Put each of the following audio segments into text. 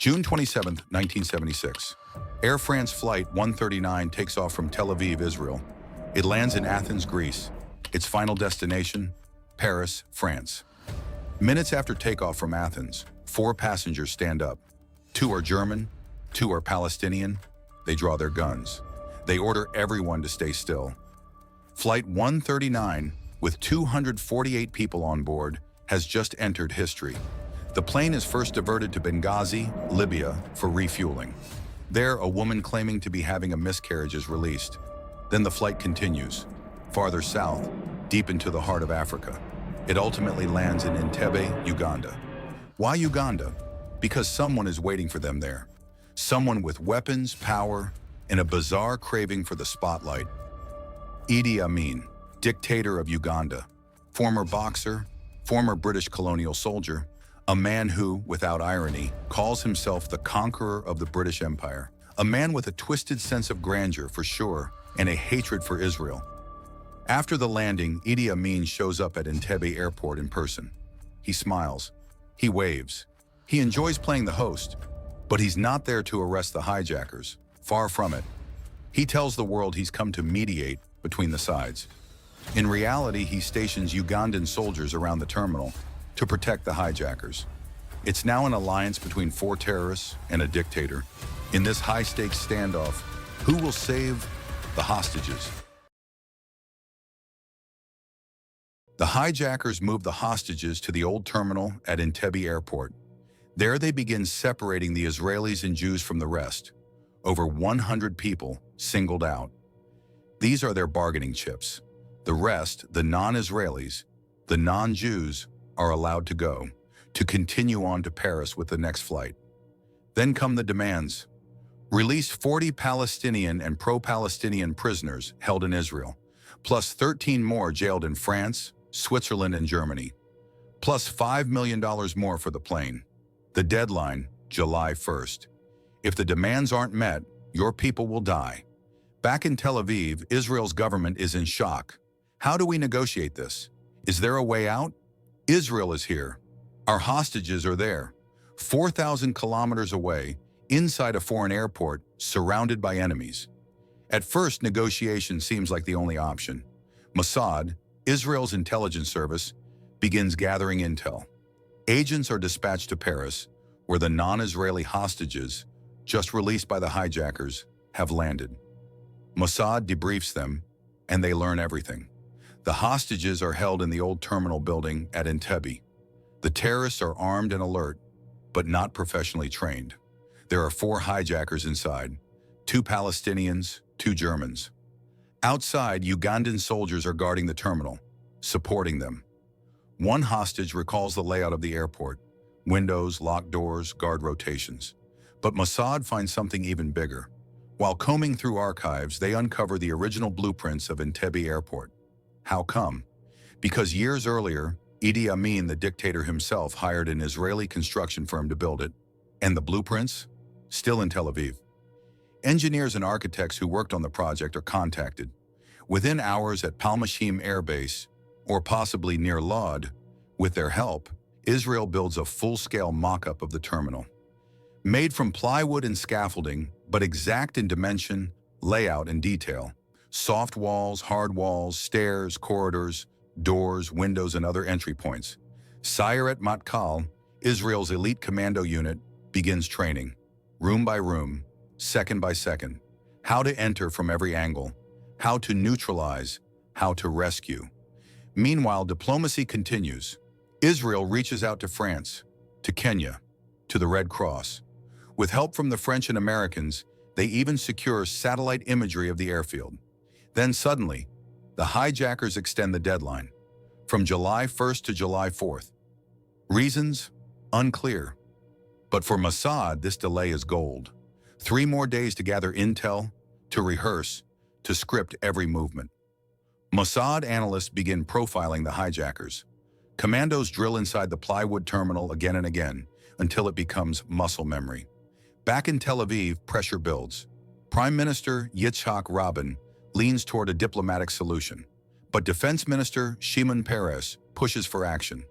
June 27, 1976. Air France Flight 139 takes off from Tel Aviv, Israel. It lands in Athens, Greece. Its final destination, Paris, France. Minutes after takeoff from Athens, 4 passengers stand up. 2 are German, 2 are Palestinian. They draw their guns. They order everyone to stay still. Flight 139, with 248 people on board, has just entered history. The plane is first diverted to Benghazi, Libya, for refueling. There, a woman claiming to be having a miscarriage is released. Then the flight continues, farther south, deep into the heart of Africa. It ultimately lands in Entebbe, Uganda. Why Uganda? Because someone is waiting for them there. Someone with weapons, power, and a bizarre craving for the spotlight. Idi Amin, dictator of Uganda, former boxer, former British colonial soldier, a man who, without irony, calls himself the conqueror of the British Empire. A man with a twisted sense of grandeur, for sure, and a hatred for Israel. After the landing, Idi Amin shows up at Entebbe Airport in person. He smiles. He waves. He enjoys playing the host, but he's not there to arrest the hijackers. Far from it. He tells the world he's come to mediate between the sides. In reality, he stations Ugandan soldiers around the terminal to protect the hijackers. It's now an alliance between 4 terrorists and a dictator. In this high-stakes standoff, who will save the hostages? The hijackers move the hostages to the old terminal at Entebbe Airport. There they begin separating the Israelis and Jews from the rest. Over 100 people singled out. These are their bargaining chips. The rest, the non-Israelis, the non-Jews, are allowed to go, to continue on to Paris with the next flight. Then come the demands. Release 40 Palestinian and pro-Palestinian prisoners held in Israel, plus 13 more jailed in France, Switzerland, and Germany, plus $5 million more for the plane. The deadline, July 1st. If the demands aren't met, your people will die. Back in Tel Aviv, Israel's government is in shock. How do we negotiate this? Is there a way out? Israel is here. Our hostages are there, 4,000 kilometers away, inside a foreign airport, surrounded by enemies. At first, negotiation seems like the only option. Mossad, Israel's intelligence service, begins gathering intel. Agents are dispatched to Paris, where the non-Israeli hostages, just released by the hijackers, have landed. Mossad debriefs them, and they learn everything. The hostages are held in the old terminal building at Entebbe. The terrorists are armed and alert, but not professionally trained. There are 4 hijackers inside, 2 Palestinians, 2 Germans. Outside, Ugandan soldiers are guarding the terminal, supporting them. One hostage recalls the layout of the airport: windows, locked doors, guard rotations. But Mossad finds something even bigger. While combing through archives, they uncover the original blueprints of Entebbe Airport. How come? Because years earlier, Idi Amin, the dictator himself, hired an Israeli construction firm to build it. And the blueprints? Still in Tel Aviv. Engineers and architects who worked on the project are contacted. Within hours at Palmachim Air Base, or possibly near Lod, with their help, Israel builds a full-scale mock-up of the terminal. Made from plywood and scaffolding, but exact in dimension, layout, and detail. Soft walls, hard walls, stairs, corridors, doors, windows, and other entry points. Sayeret Matkal, Israel's elite commando unit, begins training, room by room, second by second. How to enter from every angle, how to neutralize, how to rescue. Meanwhile, diplomacy continues. Israel reaches out to France, to Kenya, to the Red Cross. With help from the French and Americans, they even secure satellite imagery of the airfield. Then suddenly, the hijackers extend the deadline, from July 1st to July 4th. Reasons? Unclear. But for Mossad, this delay is gold. 3 more days to gather intel, to rehearse, to script every movement. Mossad analysts begin profiling the hijackers. Commandos drill inside the plywood terminal again and again, until it becomes muscle memory. Back in Tel Aviv, pressure builds. Prime Minister Yitzhak Rabin leans toward a diplomatic solution, but Defense Minister Shimon Peres pushes for action.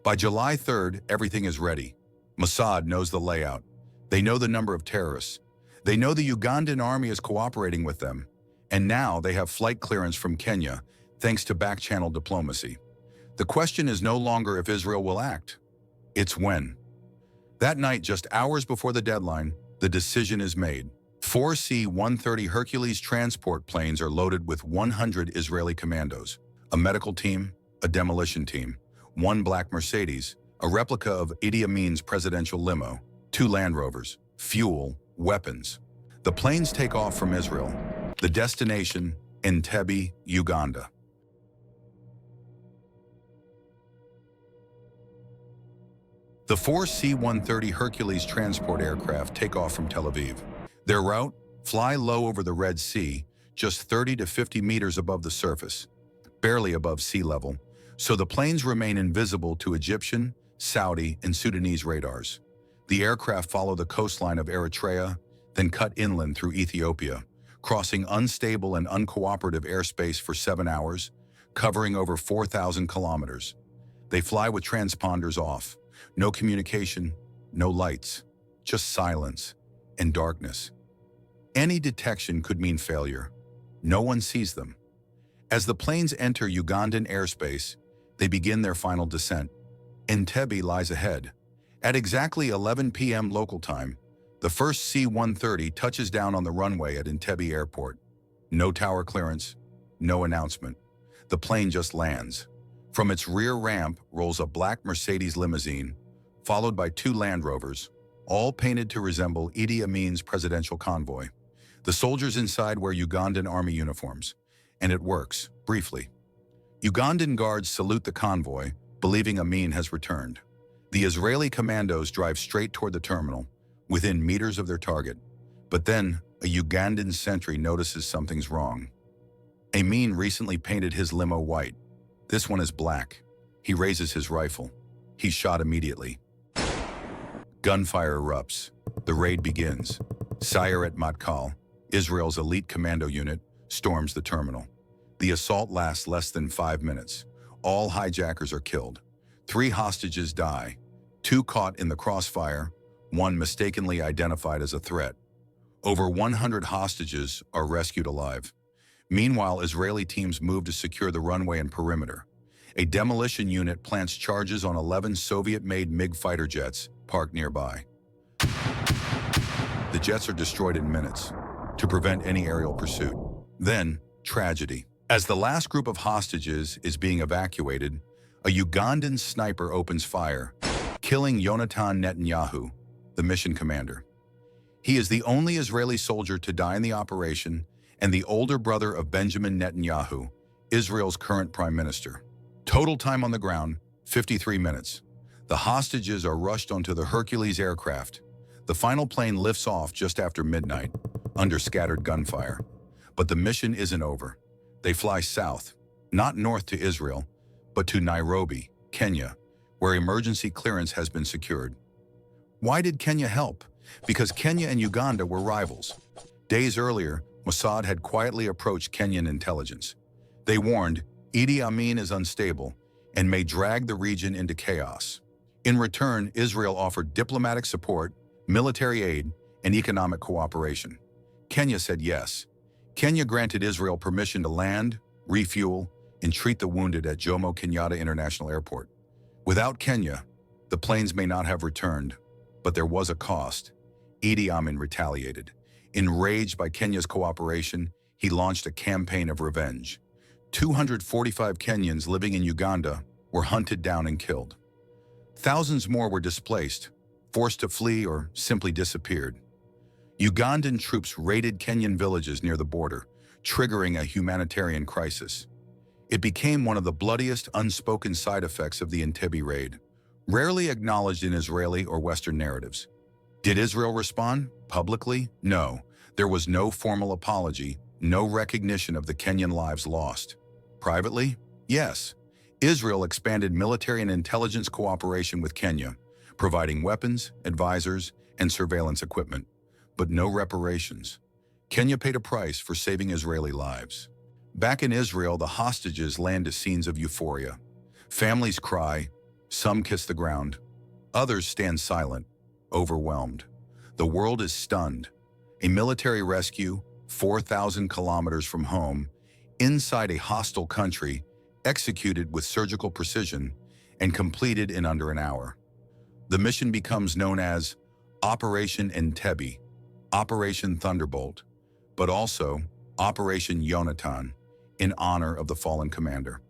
By July 3rd, everything is ready. Mossad knows the layout. They know the number of terrorists. They know the Ugandan army is cooperating with them. And now they have flight clearance from Kenya, thanks to back-channel diplomacy. The question is no longer if Israel will act. It's when. That night, just hours before the deadline, the decision is made. 4 C-130 Hercules transport planes are loaded with 100 Israeli commandos, a medical team, a demolition team, 1 black Mercedes, a replica of Idi Amin's presidential limo, 2 Land Rovers, fuel, weapons. The planes take off from Israel. The destination, Entebbe, Uganda. The 4 C-130 Hercules transport aircraft take off from Tel Aviv. Their route, fly low over the Red Sea, just 30 to 50 meters above the surface, barely above sea level, so the planes remain invisible to Egyptian, Saudi, and Sudanese radars. The aircraft follow the coastline of Eritrea, then cut inland through Ethiopia, crossing unstable and uncooperative airspace for 7 hours, covering over 4,000 kilometers. They fly with transponders off. No communication, no lights, just silence and darkness. Any detection could mean failure. No one sees them. As the planes enter Ugandan airspace, they begin their final descent. Entebbe lies ahead. At exactly 11 p.m. local time, the first C-130 touches down on the runway at Entebbe Airport. No tower clearance, no announcement. The plane just lands. From its rear ramp rolls a black Mercedes limousine, followed by 2 Land Rovers, all painted to resemble Idi Amin's presidential convoy. The soldiers inside wear Ugandan army uniforms, and it works, briefly. Ugandan guards salute the convoy, believing Amin has returned. The Israeli commandos drive straight toward the terminal, within meters of their target. But then, a Ugandan sentry notices something's wrong. Amin recently painted his limo white. This one is black. He raises his rifle. He's shot immediately. Gunfire erupts. The raid begins. Sayeret Matkal, Israel's elite commando unit, storms the terminal. The assault lasts less than 5 minutes. All hijackers are killed. 3 hostages die. 2 caught in the crossfire, 1 mistakenly identified as a threat. Over 100 hostages are rescued alive. Meanwhile, Israeli teams move to secure the runway and perimeter. A demolition unit plants charges on 11 Soviet-made MiG fighter jets parked nearby. The jets are destroyed in minutes to prevent any aerial pursuit. Then, tragedy. As the last group of hostages is being evacuated, a Ugandan sniper opens fire, killing Yonatan Netanyahu, the mission commander. He is the only Israeli soldier to die in the operation and the older brother of Benjamin Netanyahu, Israel's current prime minister. Total time on the ground, 53 minutes. The hostages are rushed onto the Hercules aircraft. The final plane lifts off just after midnight, under scattered gunfire. But the mission isn't over. They fly south, not north to Israel, but to Nairobi, Kenya, where emergency clearance has been secured. Why did Kenya help? Because Kenya and Uganda were rivals. Days earlier, Mossad had quietly approached Kenyan intelligence. They warned, Idi Amin is unstable and may drag the region into chaos. In return, Israel offered diplomatic support, military aid, and economic cooperation. Kenya said yes. Kenya granted Israel permission to land, refuel, and treat the wounded at Jomo Kenyatta International Airport. Without Kenya, the planes may not have returned, but there was a cost. Idi Amin retaliated. Enraged by Kenya's cooperation, he launched a campaign of revenge. 245 Kenyans living in Uganda were hunted down and killed. Thousands more were displaced, forced to flee, or simply disappeared. Ugandan troops raided Kenyan villages near the border, triggering a humanitarian crisis. It became one of the bloodiest unspoken side effects of the Entebbe raid, rarely acknowledged in Israeli or Western narratives. Did Israel respond? Publicly? No. There was no formal apology, no recognition of the Kenyan lives lost. Privately? Yes. Israel expanded military and intelligence cooperation with Kenya, providing weapons, advisors, and surveillance equipment, but no reparations. Kenya paid a price for saving Israeli lives. Back in Israel, the hostages land to scenes of euphoria. Families cry, some kiss the ground, others stand silent, overwhelmed. The world is stunned. A military rescue, 4,000 kilometers from home, inside a hostile country, executed with surgical precision and completed in under an hour. The mission becomes known as Operation Entebbe, Operation Thunderbolt, but also Operation Yonatan, in honor of the fallen commander.